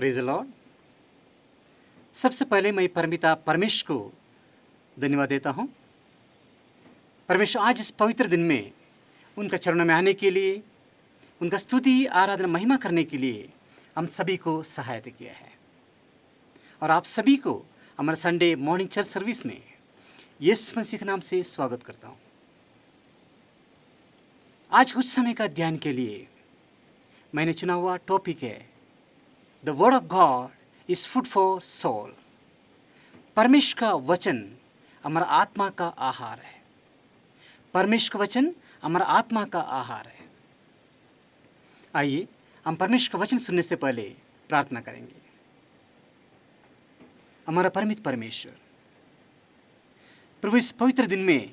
Praise the Lord. सबसे पहले मैं परमपिता परमेश्वर को धन्यवाद देता हूँ। परमेश्वर आज इस पवित्र दिन में उनका चरणों में आने के लिए, उनका स्तुति आराधना महिमा करने के लिए हम सभी को सहायता किया है। और आप सभी को हमारे संडे मॉर्निंग चर्च सर्विस में यीशु मसीह के नाम से स्वागत करता हूँ। आज कुछ समय का ध्यान के लिए मैंने चुना हुआ टॉपिक है the word of God is food for soul. परमेश्वर का वचन हमारा आत्मा का आहार है। परमेश्वर का वचन हमारा आत्मा का आहार है। आइए हम परमेश्वर का वचन सुनने से पहले प्रार्थना करेंगे। हमारा परमित परमेश्वर, प्रभु इस पवित्र दिन में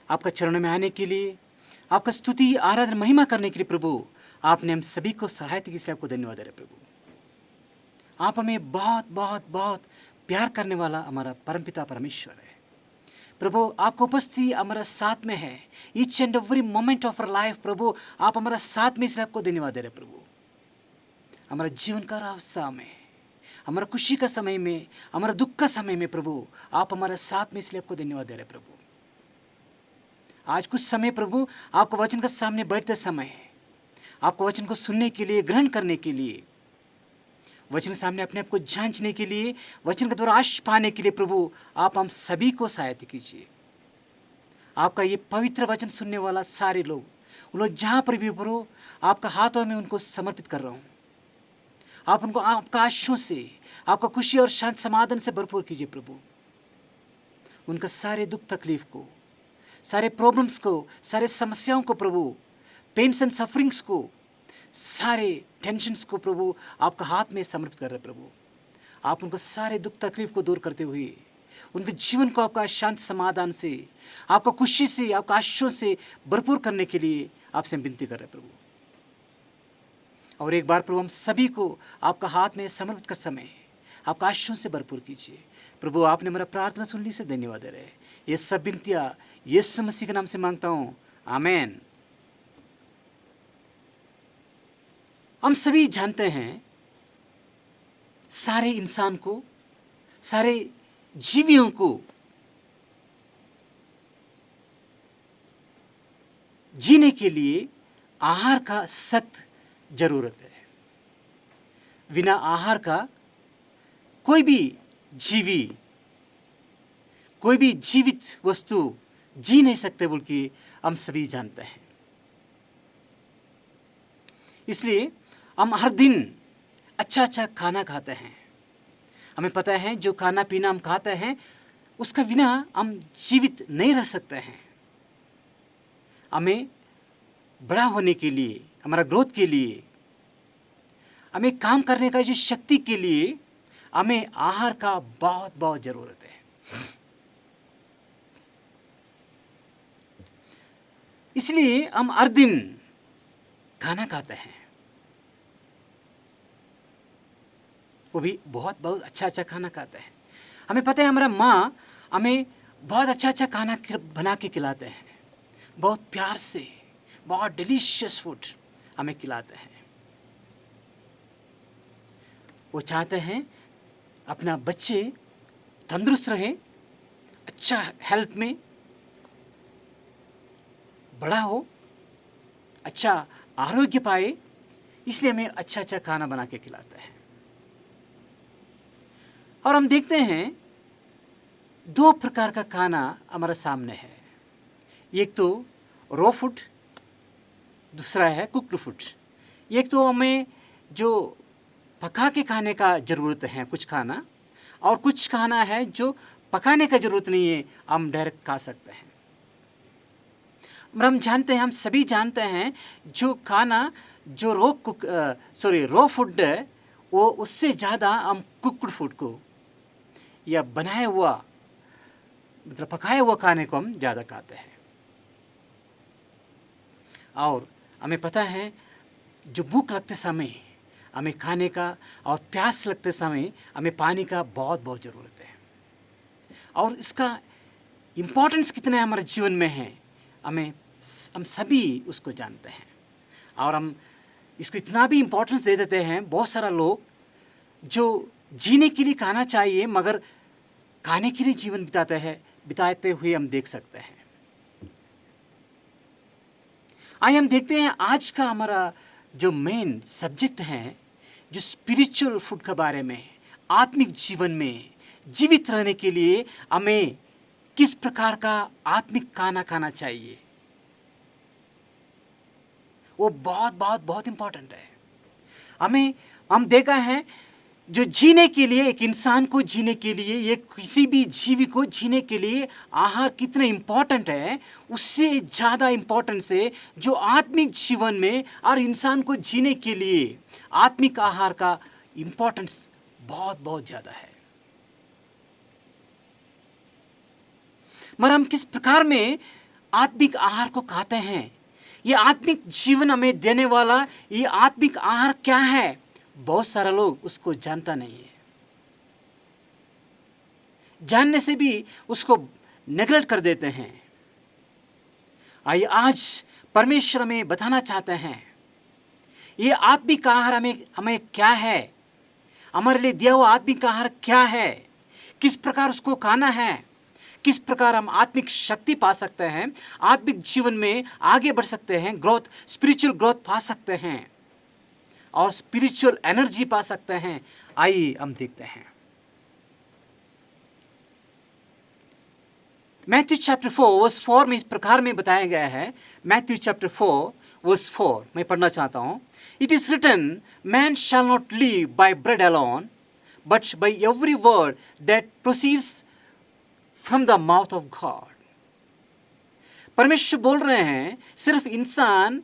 आपका चरणों में आने के लिए, आपका स्तुति आराधना महिमा करने के लिए प्रभु आपने हम सभी को सहायता की, इसलिए आपको धन्यवाद दे रहे प्रभु। आप हमें बहुत बहुत बहुत प्यार करने वाला हमारा परमपिता परमेश्वर है प्रभु। आपको उपस्थिति हमारा साथ में है, each and every moment of our life प्रभु आप हमारा साथ में, इसलिए आपको धन्यवाद दे रहे प्रभु। हमारा जीवन का रास्ता में, हमारा खुशी का समय में, हमारा दुख का समय में प्रभु आप हमारे साथ में, इसलिए आपको धन्यवाद दे रहे प्रभु। आज कुछ समय प्रभु आपको वचन के सामने बैठते समय, आपको वचन को सुनने के लिए, ग्रहण करने के लिए, वचन के सामने अपने आप को जांचने के लिए, वचन के द्वारा आशीष पाने के लिए प्रभु आप हम सभी को सहायता कीजिए। आपका ये पवित्र वचन सुनने वाला सारे लोग, उन लोग जहाँ पर भी प्रभु आपका हाथों में उनको समर्पित कर रहा हूँ। आप उनको आपका आशीषों से, आपका खुशी और शांत समाधान से भरपूर कीजिए प्रभु। उनका सारे दुख तकलीफ को, सारे प्रॉब्लम्स को, सारे समस्याओं को प्रभु, पेन्स एंड सफरिंग्स को, सारे टेंशन्स को प्रभु आपका हाथ में समर्पित कर रहे प्रभु। आप उनको सारे दुख तकलीफ को दूर करते हुए उनके जीवन को आपका शांत समाधान से, आपका खुशी से, आपका आशीषों से भरपूर करने के लिए आपसे विनती कर रहे प्रभु। और एक बार प्रभु हम सभी को आपका हाथ में समर्पित कर समय आपका आशीषों से भरपूर कीजिए प्रभु। आपने मेरा प्रार्थना सुनने से धन्यवाद दे रहे। ये सब विनतियाँ यीशु मसीह के नाम से मांगता हूँ, आमीन। हम सभी जानते हैं सारे इंसान को, सारे जीवियों को जीने के लिए आहार का सख्त जरूरत है। बिना आहार का कोई भी जीवी, कोई भी जीवित वस्तु जी नहीं सकते बोल के हम सभी जानते हैं। इसलिए हम हर दिन अच्छा अच्छा खाना खाते हैं। हमें पता है जो खाना पीना हम खाते हैं उसका बिना हम जीवित नहीं रह सकते हैं। हमें बड़ा होने के लिए, हमारा ग्रोथ के लिए, हमें काम करने का जो शक्ति के लिए हमें आहार का बहुत बहुत ज़रूरत है। इसलिए हम हर दिन खाना खाते हैं, वो भी बहुत बहुत अच्छा अच्छा खाना खाते हैं। हमें पता है हमारा माँ हमें बहुत अच्छा अच्छा खाना बना के खिलाते हैं, बहुत प्यार से, बहुत डिलीशियस फूड हमें खिलाते हैं। वो चाहते हैं अपना बच्चे तंदुरुस्त रहे, अच्छा हेल्थ में बड़ा हो, अच्छा आरोग्य पाए, इसलिए हमें अच्छा अच्छा खाना बना के खिलाते हैं। और हम देखते हैं दो प्रकार का खाना हमारे सामने है। एक तो रॉ फूड, दूसरा है कुक्ड फूड। एक तो हमें जो पका के खाने का ज़रूरत है कुछ खाना, और कुछ खाना है जो पकाने का ज़रूरत नहीं है, हम डायरेक्ट खा सकते हैं। हम जानते हैं, हम सभी जानते हैं जो खाना जो रॉ फूड है वो उससे ज़्यादा हम कुक्ड फूड को या बनाया हुआ मतलब पकाया हुआ खाने को हम ज़्यादा खाते हैं। और हमें पता है जो भूख लगते समय हमें खाने का, और प्यास लगते समय हमें पानी का बहुत बहुत ज़रूरत है। और इसका इम्पोर्टेंस कितना है हमारे जीवन में है, हम सभी उसको जानते हैं। और हम इसको इतना भी इम्पोर्टेंस दे देते हैं, बहुत सारा लोग जो जीने के लिए खाना चाहिए मगर खाने के लिए जीवन बिताते हुए हम देख सकते हैं। आइए हम देखते हैं आज का हमारा जो मेन सब्जेक्ट है, जो स्पिरिचुअल फूड के बारे में, आत्मिक जीवन में जीवित रहने के लिए हमें किस प्रकार का आत्मिक खाना खाना चाहिए। वो बहुत बहुत बहुत इम्पोर्टेंट है। हम देखा है जो जीने के लिए, एक इंसान को जीने के लिए, ये किसी भी जीवी को जीने के लिए आहार कितना इम्पोर्टेंट है, उससे ज़्यादा इम्पोर्टेंस है जो आत्मिक जीवन में और इंसान को जीने के लिए आत्मिक आहार का इम्पोर्टेंस बहुत बहुत ज़्यादा है। मगर हम किस प्रकार में आत्मिक आहार को खाते हैं, ये आत्मिक जीवन हमें देने वाला ये आत्मिक आहार क्या है, बहुत सारे लोग उसको जानता नहीं है। जानने से भी उसको नेगलेक्ट कर देते हैं। आइए आज परमेश्वर हमें बताना चाहते हैं ये आत्मिक आहार हमें क्या है, हमारे लिए दिया हुआ आत्मिक आहार क्या है, किस प्रकार उसको खाना है, किस प्रकार हम आत्मिक शक्ति पा सकते हैं, आत्मिक जीवन में आगे बढ़ सकते हैं, ग्रोथ, स्पिरिचुअल ग्रोथ पा सकते हैं और स्पिरिचुअल एनर्जी पा सकते हैं। आइए हम देखते हैं। मैथ्यू चैप्टर 4 वर्स 4 में इस प्रकार में बताया गया है। मैथ्यू चैप्टर 4 वर्स 4 मैं पढ़ना चाहता हूँ। It is written, man shall not live by bread alone but by every word that proceeds from the mouth of God. परमेश्वर बोल रहे हैं सिर्फ इंसान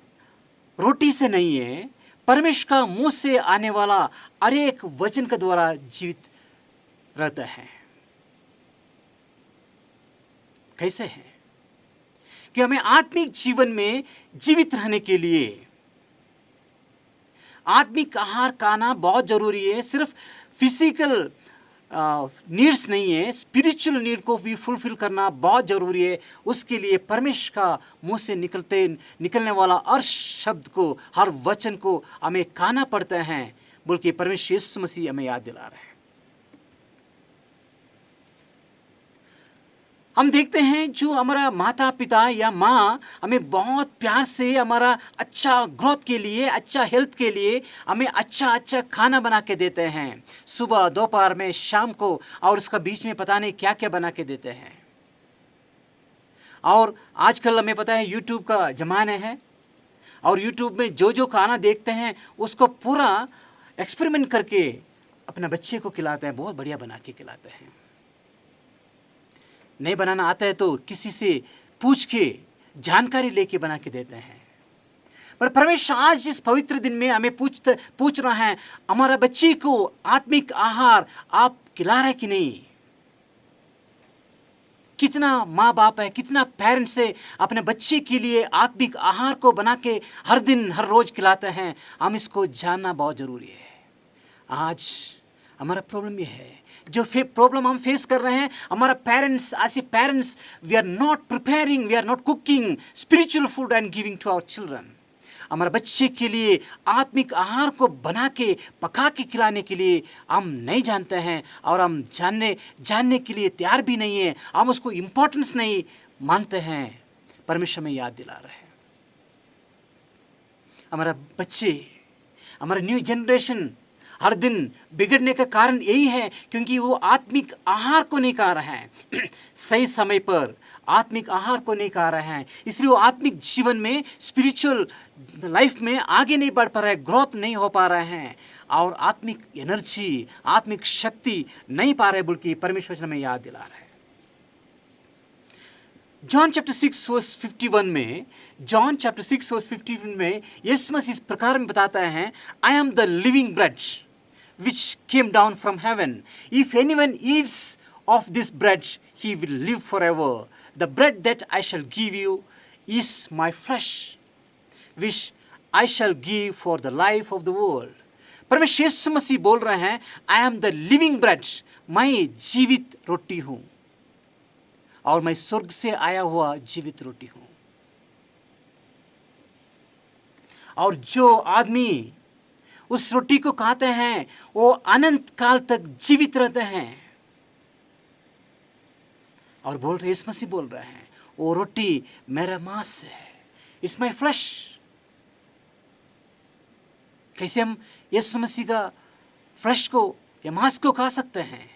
रोटी से नहीं है, परमेश्वर का मुंह से आने वाला हर एक वचन के द्वारा जीवित रहता है। कैसे है कि हमें आत्मिक जीवन में जीवित रहने के लिए आत्मिक आहार खाना बहुत जरूरी है। सिर्फ फिजिकल नीड्स नहीं है, स्पिरिचुअल नीड को भी फुलफिल करना बहुत जरूरी है। उसके लिए परमेश्वर का मुंह से निकलने वाला हर शब्द को, हर वचन को हमें खाना पड़ता है, बल्कि परमेश्वर यीशु मसीह हमें याद दिला रहे हैं। हम देखते हैं जो हमारा माता पिता या माँ हमें बहुत प्यार से हमारा अच्छा ग्रोथ के लिए, अच्छा हेल्थ के लिए हमें अच्छा खाना बना के देते हैं, सुबह, दोपहर में, शाम को, और उसका बीच में पता नहीं क्या क्या बना के देते हैं। और आजकल हमें पता है यूट्यूब का ज़माना है और यूट्यूब में जो खाना देखते हैं उसको पूरा एक्सपेरिमेंट करके अपने बच्चे को खिलाते हैं, बहुत बढ़िया बना के खिलाते हैं। नहीं बनाना आता है तो किसी से पूछ के, जानकारी लेके बना के देते हैं। पर परमेश्वर आज इस पवित्र दिन में हमें पूछ रहा है, हमारा बच्चे को आत्मिक आहार आप खिला रहे कि नहीं। कितना माँ बाप है, कितना पेरेंट्स है अपने बच्चे के लिए आत्मिक आहार को बना के हर दिन हर रोज खिलाते हैं, हम इसको जानना बहुत जरूरी है। आज हमारा प्रॉब्लम ये है, जो प्रॉब्लम हम फेस कर रहे हैं, हमारा पेरेंट्स, ऐसे parents, we are not preparing, we are not cooking spiritual food and giving to our children. हमारे बच्चे के लिए आत्मिक आहार को बना के, पका के खिलाने के लिए हम नहीं जानते हैं और हम जानने के लिए तैयार भी नहीं है, हम उसको इम्पोर्टेंस नहीं मानते हैं। परमेश्वर में याद दिला रहे हैं, हमारा बच्चे, हमारा न्यू जनरेशन हर दिन बिगड़ने का कारण यही है क्योंकि वो आत्मिक आहार को नहीं खा रहे हैं सही समय पर, आत्मिक आहार को नहीं खा रहे हैं, इसलिए वो आत्मिक जीवन में, स्पिरिचुअल लाइफ में आगे नहीं बढ़ पा रहे हैं, ग्रोथ नहीं हो पा रहे हैं और आत्मिक एनर्जी, आत्मिक शक्ति नहीं पा रहे, बल्कि परमेश्वर हमें याद दिला रहे हैं। जॉन चैप्टर 6 वर्स 51 में, जॉन चैप्टर 6 वर्स 51 में यीशु मसीह इस प्रकार में बताता है, I am the living bread which came down from heaven. If anyone eats of this bread, he will live forever. The bread that I shall give you is my flesh, which I shall give for the life of the world. परमेश्वर यीशु मसीह बोल रहे हैं, I am the living bread, मैं जीवित रोटी हूँ और मैं स्वर्ग से आया हुआ जीवित रोटी हूँ। और जो आदमी उस रोटी को खाते हैं वो अनंत काल तक जीवित रहते हैं। और बोल रहे, यीशु मसीह बोल रहे हैं, वो रोटी मेरा मांस है, इट्स माई फ्लैश। कैसे हम यीशु मसीह का फ्लैश को या मांस को खा सकते हैं?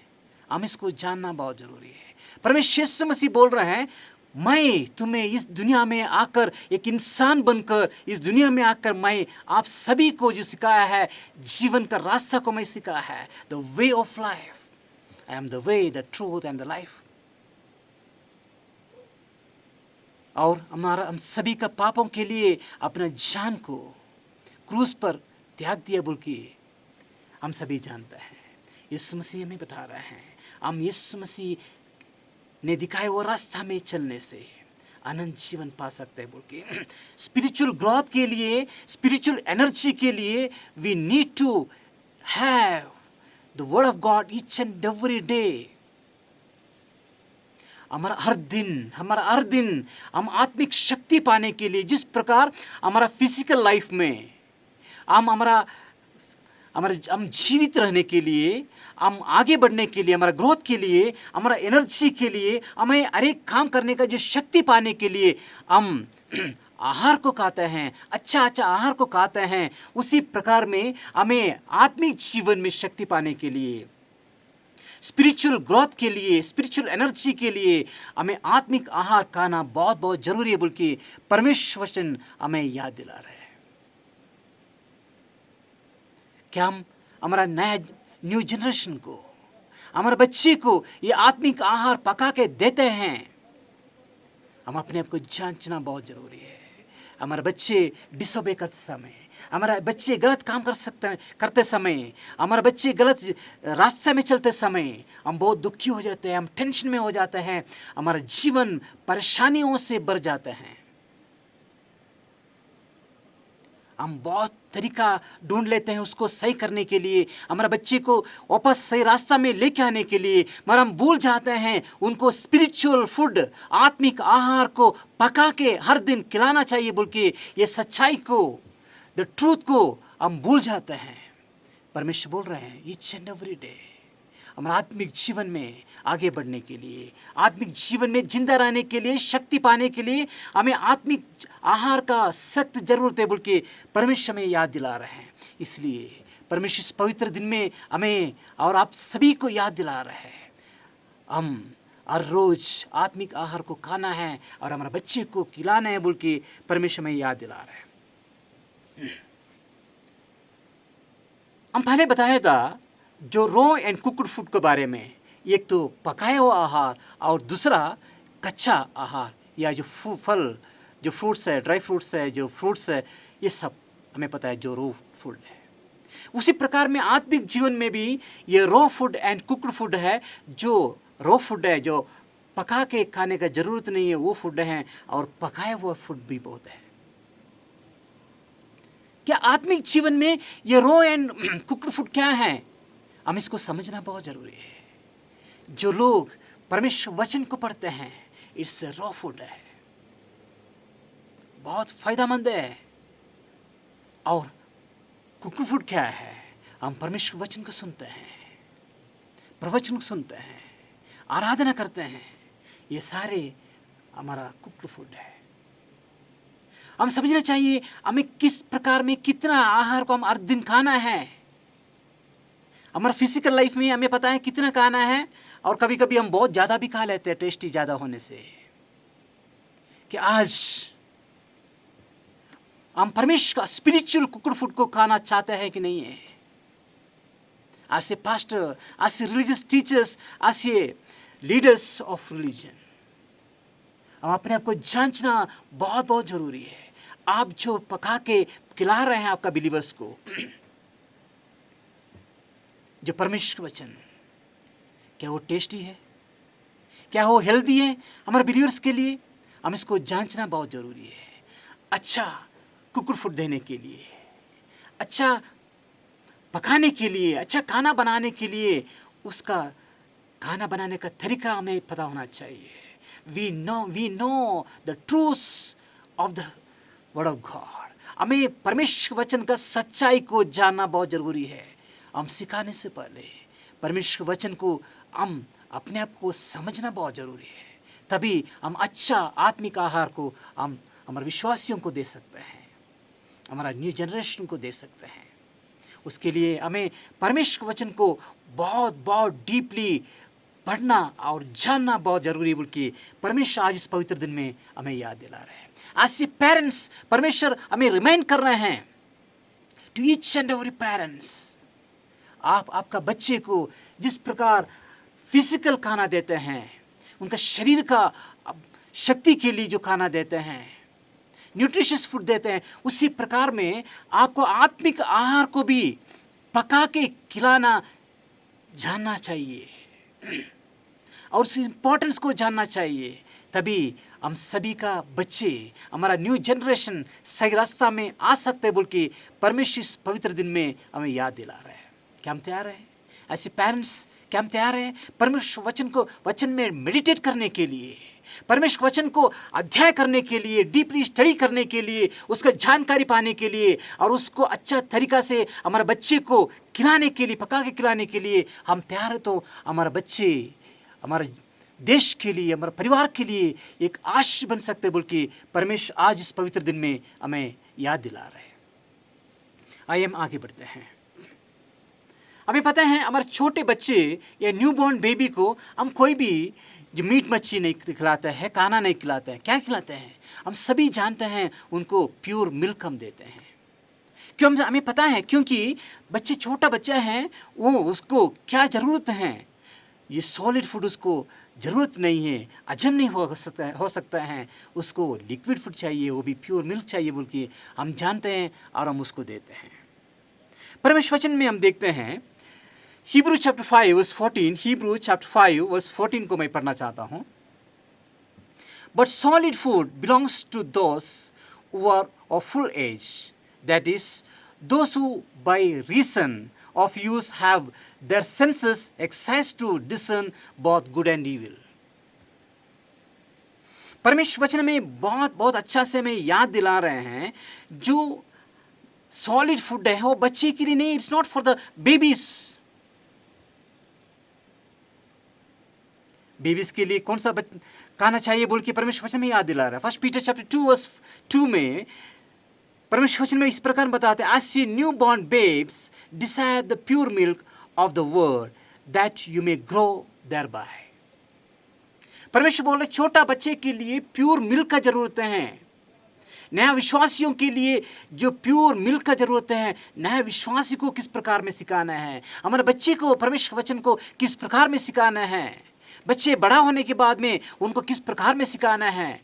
हम इसको जानना बहुत जरूरी है। परमेश्वर यीशु मसीह बोल रहे हैं, मैं तुम्हें इस दुनिया में आकर, एक इंसान बनकर इस दुनिया में आकर मैं आप सभी को जो सिखाया है, जीवन का रास्ता को मैं सिखाया है, the way of life. I am the way, the truth and the life. और हम सभी का पापों के लिए अपना जान को क्रूस पर त्याग दिया बोल के हम सभी जानते हैं। यीशु मसीह हमें बता रहे हैं, हम यीशु मसीह ने दिखाए वो रास्ता में चलने से अनंत जीवन पा सकते हैं बोल के। स्पिरिचुअल ग्रोथ के लिए, स्पिरिचुअल एनर्जी के लिए we need to have the word of God each and every day. हमारा हर दिन हम आत्मिक शक्ति पाने के लिए, जिस प्रकार हमारा फिजिकल लाइफ में हम जीवित रहने के लिए, हम आगे बढ़ने के लिए, हमारा ग्रोथ के लिए, हमारा एनर्जी के लिए, हमें हर एक काम करने का जो शक्ति पाने के लिए हम आहार को खाते हैं, अच्छा आहार को खाते हैं, उसी प्रकार में हमें आत्मिक जीवन में शक्ति पाने के लिए, स्पिरिचुअल ग्रोथ के लिए, स्पिरिचुअल एनर्जी के लिए हमें आत्मिक आहार खाना बहुत बहुत जरूरी है बोल के परमेश्वर वचन हमें याद दिला रहे हैं। क्या हम हमारा नया न्यू जनरेशन को, हमारे बच्चे को ये आत्मिक आहार पका के देते हैं? हम अपने आप को जांचना बहुत जरूरी है। हमारे बच्चे डिसोबे करते समय, हमारे बच्चे गलत काम करते समय, हमारे बच्चे गलत रास्ते में चलते समय हम बहुत दुखी हो जाते हैं, हम टेंशन में हो जाते हैं, हमारा जीवन परेशानियों से भर जाते हैं। हम बहुत तरीका ढूंढ लेते हैं उसको सही करने के लिए, हमारे बच्चे को वापस सही रास्ता में लेके आने के लिए, मगर हम भूल जाते हैं उनको स्पिरिचुअल फूड, आत्मिक आहार को पका के हर दिन खिलाना चाहिए बोल के, ये सच्चाई को, द ट्रूथ को हम भूल जाते हैं। परमेश्वर बोल रहे हैं ईच एंड एवरी डे हमारे आत्मिक जीवन में आगे बढ़ने के लिए, आत्मिक जीवन में जिंदा रहने के लिए, शक्ति पाने के लिए हमें आत्मिक आहार का सख्त जरूरत है बोल के परमेश्वर हमें याद दिला रहे हैं। इसलिए परमेश्वर इस पवित्र दिन में हमें और आप सभी को याद दिला रहे हैं, हम हर रोज आत्मिक आहार को खाना है और हमारे बच्चे को खिलाना है बोल के परमेश्वर हमें याद दिला रहे हैं। हम पहले बताया था जो रॉ एंड कुक्ड फूड के बारे में, एक तो पकाया हुआ आहार और दूसरा कच्चा आहार या जो फल, जो फ्रूट्स है, ड्राई फ्रूट्स है, जो फ्रूट्स है, ये सब हमें पता है जो रॉ फूड है। उसी प्रकार में आत्मिक जीवन में भी ये raw food and cooked food है। जो रॉ फूड है, जो पका के खाने का जरूरत नहीं है, वो फूड है, और पकाया हुआ फूड भी बहुत है। क्या आत्मिक जीवन में ये रॉ एंड कुक्ड फूड क्या है, हम इसको समझना बहुत जरूरी है। जो लोग परमेश्वर वचन को पढ़ते हैं, इट्स रॉ फूड है, बहुत फायदेमंद है। और कुक्ड फूड क्या है, हम परमेश्वर वचन को सुनते हैं, प्रवचन को सुनते हैं, आराधना करते हैं, ये सारे हमारा कुक्ड फूड है। हम समझना चाहिए हमें किस प्रकार में कितना आहार को हम हर दिन खाना है। हमारा फिजिकल लाइफ में हमें पता है कितना खाना है, और कभी कभी हम बहुत ज़्यादा भी खा लेते हैं, टेस्टी ज़्यादा होने से। कि आज हम परमेश्वर का स्पिरिचुअल कुक्ड फूड को खाना चाहते हैं कि नहीं है। आज से पास्टर, आज से रिलीजियस टीचर्स, आज से लीडर्स ऑफ रिलीजन, हम अपने आप को जांचना बहुत बहुत जरूरी है। आप जो पका के खिला रहे हैं आपका बिलीवर्स को, जो परमेश्वर वचन, क्या वो टेस्टी है, क्या वो हेल्दी है हमारे बिलीवर्स के लिए? हम इसको जांचना बहुत जरूरी है। अच्छा कुक्ड फूड देने के लिए, अच्छा पकाने के लिए, अच्छा खाना बनाने के लिए, उसका खाना बनाने का तरीका हमें पता होना चाहिए। We know the truths of the word of God. हमें परमेश्वर वचन का सच्चाई को जानना बहुत ज़रूरी है। हम सिखाने से पहले परमेश्वर वचन को हम अपने आप को समझना बहुत ज़रूरी है। तभी हम अच्छा आत्मिक आहार को हम हमारे विश्वासियों को दे सकते हैं, हमारा न्यू जनरेशन को दे सकते हैं। उसके लिए हमें परमेश्वर वचन को बहुत बहुत डीपली पढ़ना और जानना बहुत ज़रूरी है, बल्कि परमेश्वर आज इस पवित्र दिन में हमें याद दिला रहे हैं। आज से पेरेंट्स परमेश्वर हमें रिमाइंड कर रहे हैं, to each and every parents, आप आपका बच्चे को जिस प्रकार फिजिकल खाना देते हैं, उनका शरीर का शक्ति के लिए जो खाना देते हैं, न्यूट्रिशियस फूड देते हैं, उसी प्रकार में आपको आत्मिक आहार को भी पका के खिलाना जानना चाहिए और उस इम्पोर्टेंस को जानना चाहिए। तभी हम सभी का बच्चे, हमारा न्यू जनरेशन सही रास्ता में आ सकते, बोल के परमेश्वर इस पवित्र दिन में हमें याद दिला रहे हैं। क्या हम तैयार हैं? ऐसे पेरेंट्स, क्या हम तैयार हैं परमेश्वर वचन को वचन में मेडिटेट करने के लिए, परमेश्वर वचन को अध्ययन करने के लिए, डीपली स्टडी करने के लिए, उसका जानकारी पाने के लिए और उसको अच्छा तरीका से हमारे बच्चे को खिलाने के लिए, पका के खिलाने के लिए हम तैयार हैं? तो हमारे बच्चे हमारे देश के लिए, हमारे परिवार के लिए एक आशीष बन सकते, बोल के परमेश्वर आज इस पवित्र दिन में हमें याद दिला रहे हैं। आइए हम आगे बढ़ते हैं। हमें पता है हमारे छोटे बच्चे या न्यू बॉर्न बेबी को हम कोई भी जो मीट मच्छी नहीं खिलाते हैं, खाना नहीं खिलाते हैं। क्या खिलाते हैं? हम सभी जानते हैं, उनको प्योर मिल्क हम देते हैं। क्यों? हमें पता है, क्योंकि बच्चे छोटा बच्चा है, वो उसको क्या ज़रूरत है, ये सॉलिड फूड उसको ज़रूरत नहीं है, हजम नहीं हो सकता है, उसको लिक्विड फूड चाहिए, वो भी प्योर मिल्क चाहिए, बोल के हम जानते हैं और हम उसको देते हैं। परमेश्वर वचन में हम देखते हैं Hebrew chapter 5 verse 14, Hebrew chapter 5 verse 14 को मैं पढ़ना चाहता हूँ। But solid food belongs to those who are of full age, that is, those who by reason of use have their senses exercised to discern both good and evil. परमेश्वर वचन में बहुत बहुत अच्छा से हमें याद दिला रहे हैं, जो सॉलिड फूड है वो बच्चे के लिए नहीं, it's not for the babies. Babies के लिए कौन सा खाना चाहिए बोल के परमेश्वर वचन में याद दिला रहा है। फर्स्ट पीटर चैप्टर 2 वर्स 2 में परमेश्वर वचन में इस प्रकार बताते हैं, as new born babes desire the pure milk of the word that you may grow thereby। परमेश्वर बोल रहे छोटा बच्चे के लिए प्योर मिल्क का जरूरत है, नया विश्वासियों के लिए जो प्योर मिल्क का जरूरत है, नया विश्वासी को किस प्रकार में सिखाना है, हमारे बच्चे को परमेश्वर वचन को किस प्रकार में सिखाना है, बच्चे बड़ा होने के बाद में उनको किस प्रकार में सिखाना है,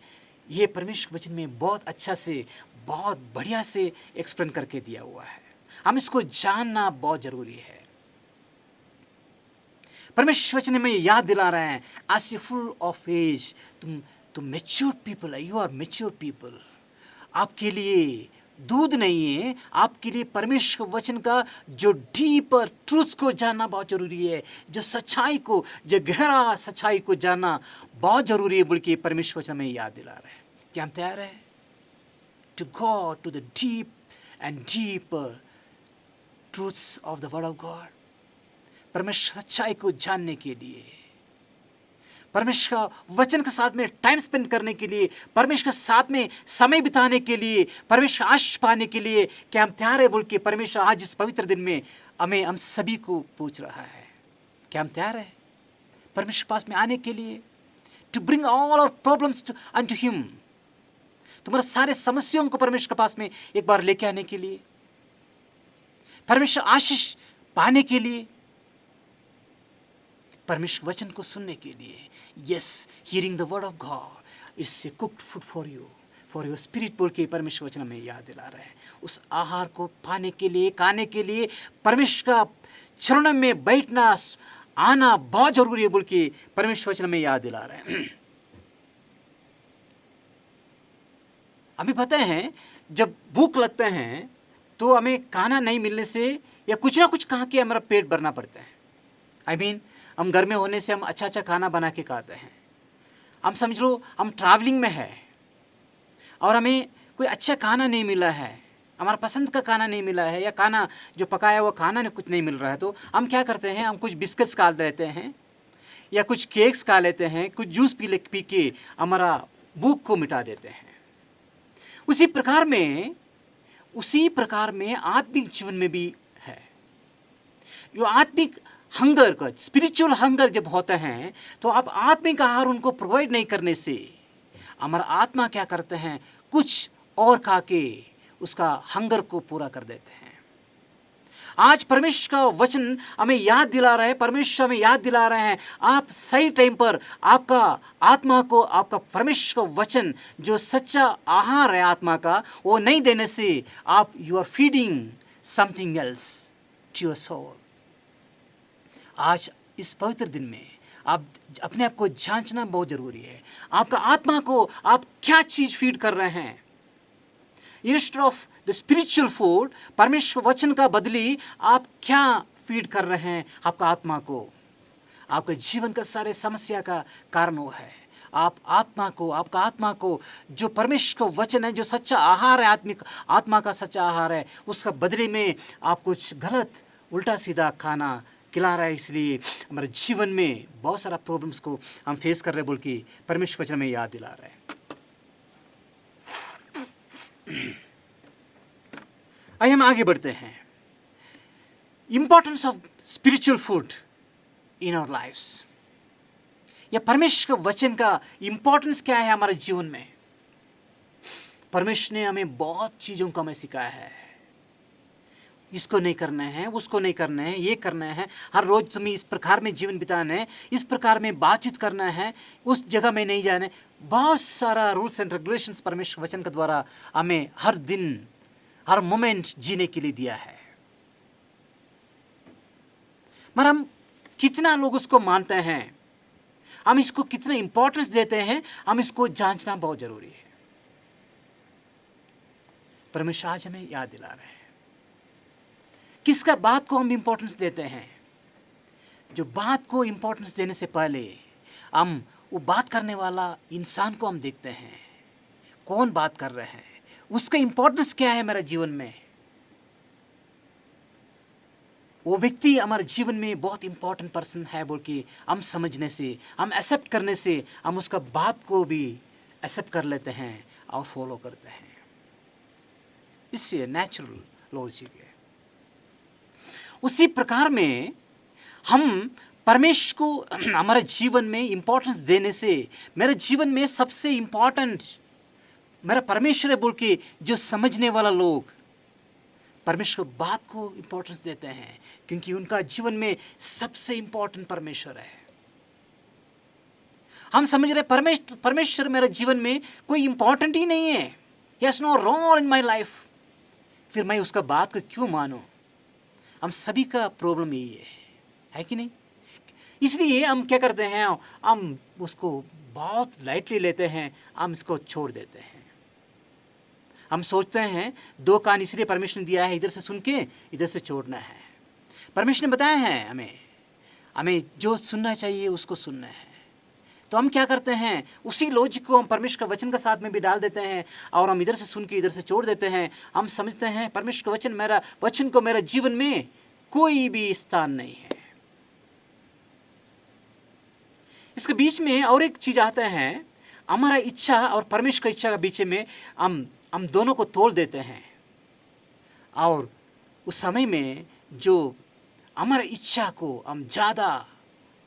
ये परमेश्वर वचन में बहुत अच्छा से, बहुत बढ़िया से एक्सप्लेन करके दिया हुआ है। हम इसको जानना बहुत जरूरी है। परमेश्वर वचन में याद दिला रहे हैं, as you full of age, तुम मैच्योर पीपल है, यू आर मैच्योर पीपल। आपके लिए दूध नहीं है, आपके लिए परमेश्वर वचन का जो डीपर ट्रूथ्स को जानना बहुत जरूरी है, जो सच्चाई को, जो गहरा सच्चाई को जानना बहुत जरूरी है, बल्कि परमेश्वर वचन में याद दिला रहे हैं। क्या हम तैयार हैं to go to the deep and deeper truths of the word of God? परमेश्वर सच्चाई को जानने के लिए, परमेश्वर का वचन के साथ में टाइम स्पेंड करने के लिए, परमेश्वर के साथ में समय बिताने के लिए, परमेश्वर आशीष पाने के लिए क्या हम तैयार है? बोल के परमेश्वर आज इस पवित्र दिन में हम सभी को पूछ रहा है, क्या हम तैयार है परमेश्वर पास में आने के लिए? To bring all our problems unto him, तुम्हारे सारे समस्याओं को परमेश्वर के पास में एक बार लेके आने के लिए, परमेश्वर आशीष पाने के लिए, परमेश्वर वचन को सुनने के लिए। Yes, hearing the word of God is a cooked food for you, for your spirit, बोल के परमेश्वर वचन में याद दिला रहे हैं। उस आहार को पाने के लिए, खाने के लिए परमेश्वर का चरणों में बैठना आना बहुत जरूरी है, बोल के परमेश्वर वचन में याद दिला रहे हैं। हमें पता है जब भूख लगता है तो हमें खाना नहीं मिलने से या कुछ ना कुछ खा के हमारा पेट भरना पड़ता है। आई मीन हम घर में होने से हम अच्छा अच्छा खाना बना के खाते हैं। हम समझ लो हम ट्रैवलिंग में है और हमें कोई अच्छा खाना नहीं मिला है, हमारा पसंद का खाना नहीं मिला है, या खाना जो पकाया हुआ खाना ने कुछ नहीं मिल रहा है, तो हम क्या करते हैं, हम कुछ बिस्किट्स खा लेते हैं या कुछ केक्स खा लेते हैं, कुछ जूस पी के हमारा भूख को मिटा देते हैं। उसी प्रकार में आत्मिक जीवन में भी है। जो आत्मिक हंगर का, स्पिरिचुअल हंगर जब होता है, तो आप आत्मिक आहार उनको प्रोवाइड नहीं करने से हमारा आत्मा क्या करते हैं, कुछ और खा के उसका हंगर को पूरा कर देते हैं। आज परमेश्वर का वचन हमें याद दिला रहा है, परमेश्वर हमें याद दिला रहे हैं, आप सही टाइम पर आपका आत्मा को, आपका परमेश्वर का वचन जो सच्चा आहार है आत्मा का, वो नहीं देने से आप you are feeding something else to your soul. आज इस पवित्र दिन में आप अपने आप को जांचना बहुत जरूरी है। आपका आत्मा को आप क्या चीज फीड कर रहे हैं। Instead of the spiritual food, परमेश्वर वचन का बदली आप क्या फीड कर रहे हैं आपका आत्मा को। आपके जीवन का सारे समस्या का कारण वो है। आप आपका आत्मा को जो परमेश्वर का वचन है, जो सच्चा आहार है, आत्मा का सच्चा आहार है, उसका बदले में आप कुछ गलत उल्टा सीधा खाना खिला रहा है। इसलिए हमारे जीवन में बहुत सारा प्रॉब्लम्स को हम फेस कर रहे हैं, बोल के परमेश्वर वचन में याद दिला रहे हैं। आइए हम आगे बढ़ते हैं। Importance of spiritual food in our lifes, या परमेश्वर के वचन का इंपॉर्टेंस क्या है हमारे जीवन में। परमेश्वर ने हमें बहुत चीज़ों को हमें सिखाया है, इसको नहीं करना है, उसको नहीं करना है, ये करना है, हर रोज़ तुम्हें इस प्रकार में जीवन बिताना है, इस प्रकार में बातचीत करना है, उस जगह में नहीं जाना है। बहुत सारा रूल्स एंड रेगुलेशंस परमेश्वर वचन के द्वारा हमें हर दिन, हर मोमेंट जीने के लिए दिया है। मगर हम कितना लोग उसको मानते हैं, हम इसको कितना इंपॉर्टेंस देते हैं, हम इसको जांचना बहुत जरूरी है। परमेश्वर आज हमें याद दिला रहे हैं किसका बात को हम इंपॉर्टेंस देते हैं। जो बात को इंपॉर्टेंस देने से पहले हम वो बात करने वाला इंसान को हम देखते हैं, कौन बात कर रहे हैं, उसका इंपॉर्टेंस क्या है मेरे जीवन में। वो व्यक्ति हमारे जीवन में बहुत इंपॉर्टेंट पर्सन है बोल के हम समझने से, हम एक्सेप्ट करने से, हम उसका बात को भी एक्सेप्ट कर लेते हैं और फॉलो करते हैं। इससे नेचुरल लॉजिक है। उसी प्रकार में हम परमेश्वर को हमारे जीवन में इंपॉर्टेंस देने से, मेरे जीवन में सबसे इंपॉर्टेंट मेरा परमेश्वर है बोल के जो समझने वाला लोग परमेश्वर बात को इंपॉर्टेंस देते हैं, क्योंकि उनका जीवन में सबसे इंपॉर्टेंट परमेश्वर है। हम समझ रहे परमेश्वर मेरे जीवन में कोई इंपॉर्टेंट ही नहीं है, he has no role in my life, फिर मैं उसका बात को क्यों मानूं। हम सभी का प्रॉब्लम यही है कि नहीं। इसलिए हम क्या करते हैं, हम उसको बहुत लाइटली लेते हैं, हम इसको छोड़ देते हैं। हम सोचते हैं दो कान इसलिए परमेश्वर ने दिया है, इधर से सुन के इधर से छोड़ना है। परमेश्वर ने बताया है हमें जो सुनना चाहिए उसको सुनना है। तो हम क्या करते हैं, उसी लॉजिक को हम परमेश्वर के वचन के साथ में भी डाल देते हैं और हम इधर से सुन के इधर से छोड़ देते हैं। हम समझते हैं परमेश्वर का वचन को मेरा जीवन में कोई भी स्थान नहीं है। इसके बीच में और एक चीज आता है, हमारा इच्छा और परमेश्वर की इच्छा के बीच में हम दोनों को तोड़ देते हैं। और उस समय में जो हमारा इच्छा को हम ज़्यादा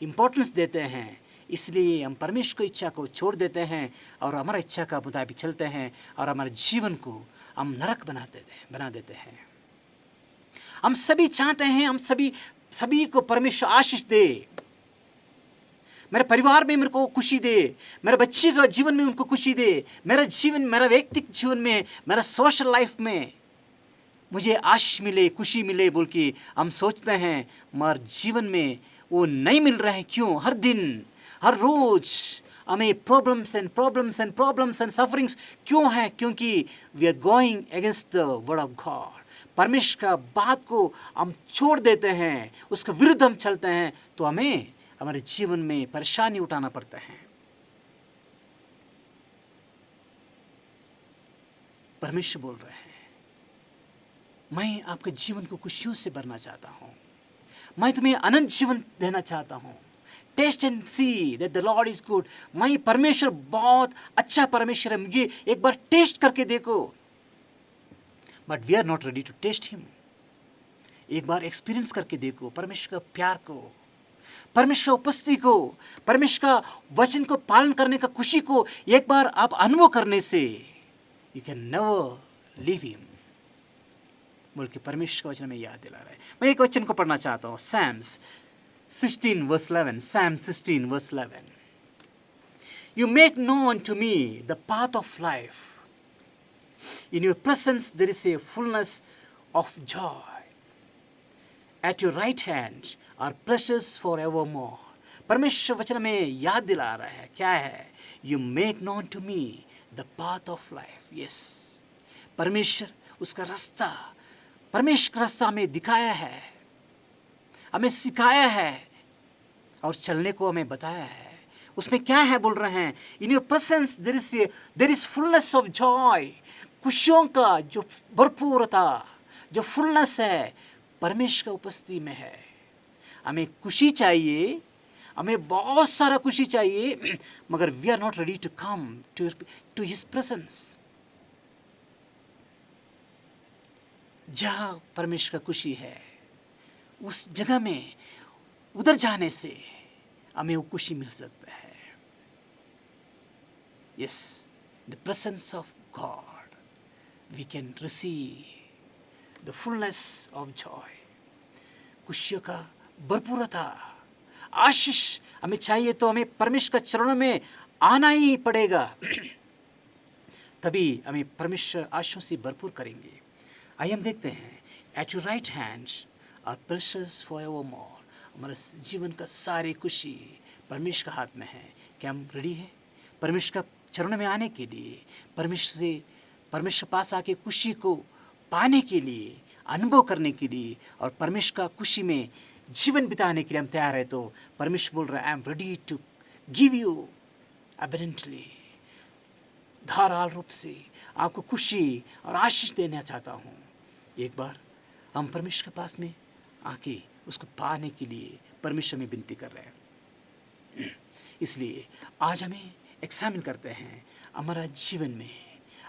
इम्पोर्टेंस देते हैं, इसलिए हम परमेश्वर की इच्छा को छोड़ देते हैं और हमारा इच्छा का मुताबिक चलते हैं और हमारे जीवन को हम नरक बना देते हैं। हम सभी चाहते हैं, हम सभी को परमेश्वर आशीष दे, मेरे परिवार में मेरे को खुशी दे, मेरे बच्चे का जीवन में उनको खुशी दे, मेरा व्यक्तिगत जीवन में, मेरा सोशल लाइफ में मुझे आशीष मिले, खुशी मिले बोल के हम सोचते हैं, मगर जीवन में वो नहीं मिल रहा है। क्यों? हर दिन हर रोज हमें प्रॉब्लम्स एंड सफरिंग्स क्यों है? क्योंकि we are going against the word of God. परमेश्वर का बात को हम छोड़ देते हैं, उसके विरुद्ध हम चलते हैं, तो हमें हमारे जीवन में परेशानी उठाना पड़ता है। परमेश्वर बोल रहे हैं मैं आपके जीवन को खुशियों से भरना चाहता हूँ। मैं तुम्हें अनंत जीवन देना चाहता हूँ। Taste and see that the Lord is good. मैं परमेश्वर बहुत अच्छा परमेश्वर है, मुझे एक बार टेस्ट करके देखो। But we are not ready to taste him. एक बार एक्सपीरियंस करके देखो परमेश्वर का प्यार को, परमेश्वर का उपस्थिति को, परमेश्वर का वचन को पालन करने का खुशी को एक बार आप अनुभव करने से you can never leave him. बोल के परमेश्वर का वचन में याद दिला रहा है। मैं एक वचन को पढ़ना चाहता हूँ, Psalms 16 verse 11. Psalm 16 verse 11. You make known to me the path of life. In your presence there is a fullness of joy. At your right hand are pleasures forevermore. परमेश्वर वचन में याद दिला रहा है, क्या है? You make known to me the path of life. Yes. परमेश्वर उसका रास्ता, परमेश्वर का रास्ता हमें दिखाया है, हमें सिखाया है और चलने को हमें बताया है। उसमें क्या है बोल रहे हैं? In your presence there is fullness of joy. खुशियों का जो भरपूरता, जो फुलनेस है, परमेश्वर का उपस्थिति में है। हमें खुशी चाहिए, हमें बहुत सारा खुशी चाहिए, मगर we are not ready to come to his presence. जहाँ परमेश्वर का खुशी है, उस जगह में उधर जाने से हमें वो खुशी मिल सकता है। Yes, the presence of God we can receive the fullness of joy. खुशियों का भरपूरता, आशीष हमें चाहिए तो हमें परमेश्वर के चरणों में आना ही पड़ेगा। तभी हमें परमेश्वर आशीषों से भरपूर करेंगे। आइए हम देखते हैं, at your right hand are precious forevermore. हमारे जीवन का सारी खुशी परमेश्वर के हाथ में है। क्या हम रेडी हैं परमेश्वर का चरणों में आने के लिए, परमेश्वर पास आके खुशी को पाने के लिए, अनुभव करने के लिए और परमेश्वर का खुशी में जीवन बिताने के लिए हम तैयार है? तो परमेश्वर बोल रहा है, I am ready to give you abundantly. धाराल रूप से आपको खुशी और आशीष देना चाहता हूँ। एक बार हम परमेश्वर के पास में आके उसको पाने के लिए परमेश्वर में विनती कर रहे हैं। इसलिए आज हमें एग्जामिन करते हैं हमारा जीवन में,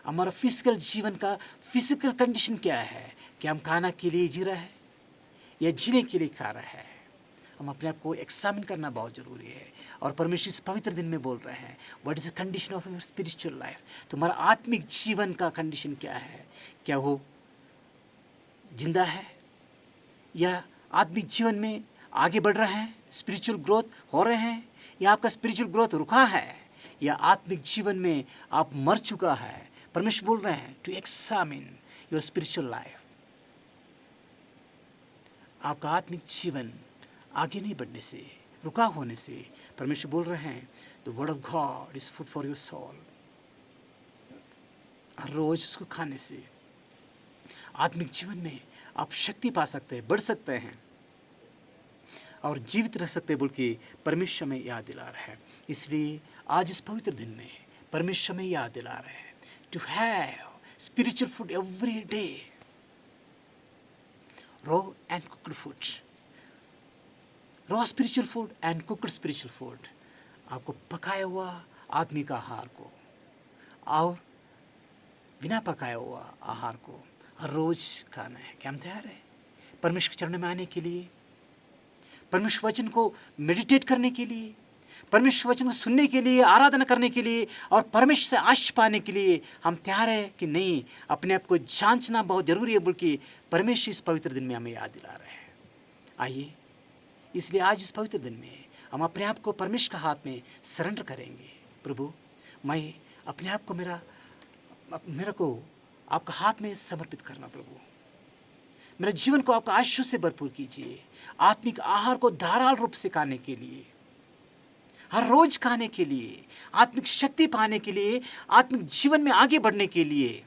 हमारा फिजिकल जीवन का फिजिकल कंडीशन क्या है। क्या हम खाना के लिए जी रहा है या जीने के लिए खा रहा है? हम अपने आप को एग्जामिन करना बहुत ज़रूरी है। और परमेश्वर इस पवित्र दिन में बोल रहे हैं, what is the condition of your spiritual life. तुम्हारा आत्मिक जीवन का कंडीशन क्या है? क्या वो जिंदा है या आत्मिक जीवन में आगे बढ़ रहे हैं, स्पिरिचुअल ग्रोथ हो रहे हैं, या आपका स्पिरिचुअल ग्रोथ रुका है, या आत्मिक जीवन में आप मर चुका है? परमेश्वर बोल रहे हैं to examine your spiritual life. आपका आत्मिक जीवन आगे नहीं बढ़ने से, रुका होने से, परमेश्वर बोल रहे हैं the word of God is food for your soul. हर रोज उसको खाने से आत्मिक जीवन में आप शक्ति पा सकते हैं, बढ़ सकते हैं और जीवित रह सकते हैं, बोल के परमेश्वर में याद दिला रहा है। इसलिए आज इस पवित्र दिन में परमेश्वर में याद दिला रहे हैं to have spiritual food every day, raw and cooked food, raw spiritual food and cooked spiritual food. आपको पकाया हुआ आत्मिक आहार को और बिना पकाया हुआ आहार को हर रोज खाना है। क्या हम तैयार है परमेश्वर के चरणों में आने के लिए, परमेश्वर वचन को मेडिटेट करने के लिए, परमेश्वर वचन को सुनने के लिए, आराधना करने के लिए और परमेश्वर से आशीष पाने के लिए हम तैयार है कि नहीं? अपने आप को जांचना बहुत ज़रूरी है, बल्कि परमेश्वर इस पवित्र दिन में हमें याद दिला रहे हैं। आइए, इसलिए आज इस पवित्र दिन में हम अपने आप को परमेश्वर के हाथ में सरेंडर करेंगे। प्रभु, मैं अपने आप को मेरे को आपका हाथ में समर्पित करना। प्रभु, मेरे जीवन को आपका आशीष से भरपूर कीजिए। आत्मिक आहार को धाराल रूप से खाने के लिए, हर रोज खाने के लिए, आत्मिक शक्ति पाने के लिए, आत्मिक जीवन में आगे बढ़ने के लिए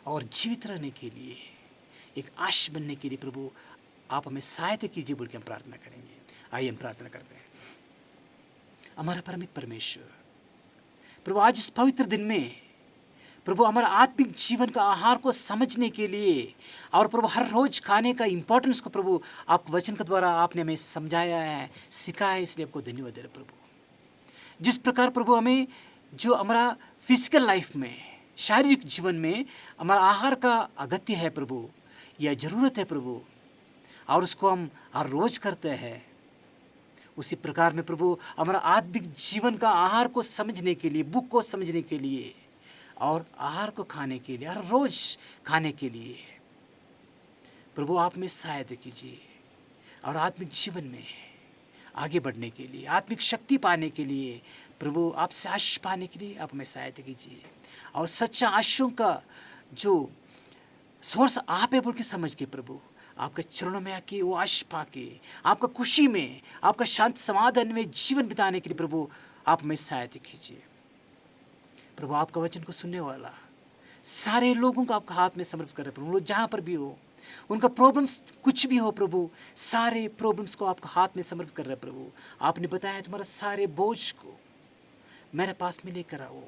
और जीवित रहने के लिए, एक आशीष बनने के लिए प्रभु आप हमें सहायता कीजिए, बोल के हम प्रार्थना करेंगे। आइए हम प्रार्थना करते हैं। हमारा परमित परमेश्वर, प्रभु आज इस पवित्र दिन में प्रभु हमारा आत्मिक जीवन का आहार को समझने के लिए और प्रभु हर रोज़ खाने का इम्पोर्टेंस को प्रभु आप वचन के द्वारा आपने हमें समझाया है, सिखाया है, इसलिए आपको धन्यवाद दे रहे प्रभु। जिस प्रकार प्रभु हमें जो हमारा फिजिकल लाइफ में, शारीरिक जीवन में हमारा आहार का अगत्य है प्रभु, यह ज़रूरत है प्रभु, और उसको हम हर रोज़ करते हैं, उसी प्रकार में प्रभु हमारा आत्मिक जीवन का आहार को समझने के लिए, बुक को समझने के लिए और आहार को खाने के लिए, हर रोज़ खाने के लिए प्रभु आप में सहायता कीजिए और आत्मिक जीवन में आगे बढ़ने के लिए, आत्मिक शक्ति पाने के लिए प्रभु आपसे आशीष पाने के लिए आप हमें सहायता कीजिए और सच्चा आशीषों का जो सोर्स आप है बोल के समझ के प्रभु आपके चरणों में आके वो आशीष पाके आपका खुशी में, आपका शांत समाधान में जीवन बिताने के लिए प्रभु आप हमें सहायता कीजिए। प्रभु आपका वचन को सुनने वाला सारे लोगों को आपका हाथ में समर्पित कर रहे प्रभु, लोग जहाँ पर भी हो, उनका प्रॉब्लम्स कुछ भी हो प्रभु, सारे प्रॉब्लम्स को आपका हाथ में समर्पित कर रहे प्रभु। आपने बताया तुम्हारा सारे बोझ को मेरे पास में लेकर आओ,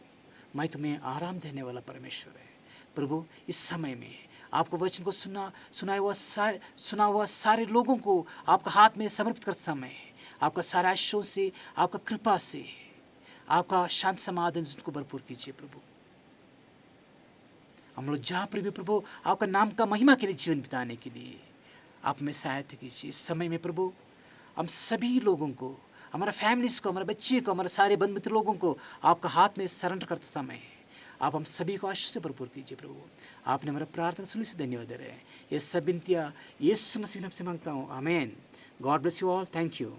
मैं तुम्हें आराम देने वाला परमेश्वर है। प्रभु इस समय में आपको वचन को सुना हुआ सारे लोगों को आपका हाथ में समर्पित कर समय आपका सारा आशीषों से, आपका कृपा से, आपका शांत समाधान उनको भरपूर कीजिए प्रभु। हम लोग जहाँ पर भी प्रभु आपका नाम का महिमा के लिए जीवन बिताने के लिए आप में सहायता कीजिए। इस समय में प्रभु हम सभी लोगों को, हमारा फैमिलीज़ को, हमारे बच्चे को, हमारे सारे बंधु मित्र लोगों को आपका हाथ में सरेंडर करते समय आप हम सभी को आशीष से भरपूर कीजिए प्रभु। आपने हमारा प्रार्थना सुनी से धन्यवाद दे रहे हैं। ये सब विनतियाँ यीशु मसीह नाम से मांगता हूँ, आमीन। God bless you all, thank you.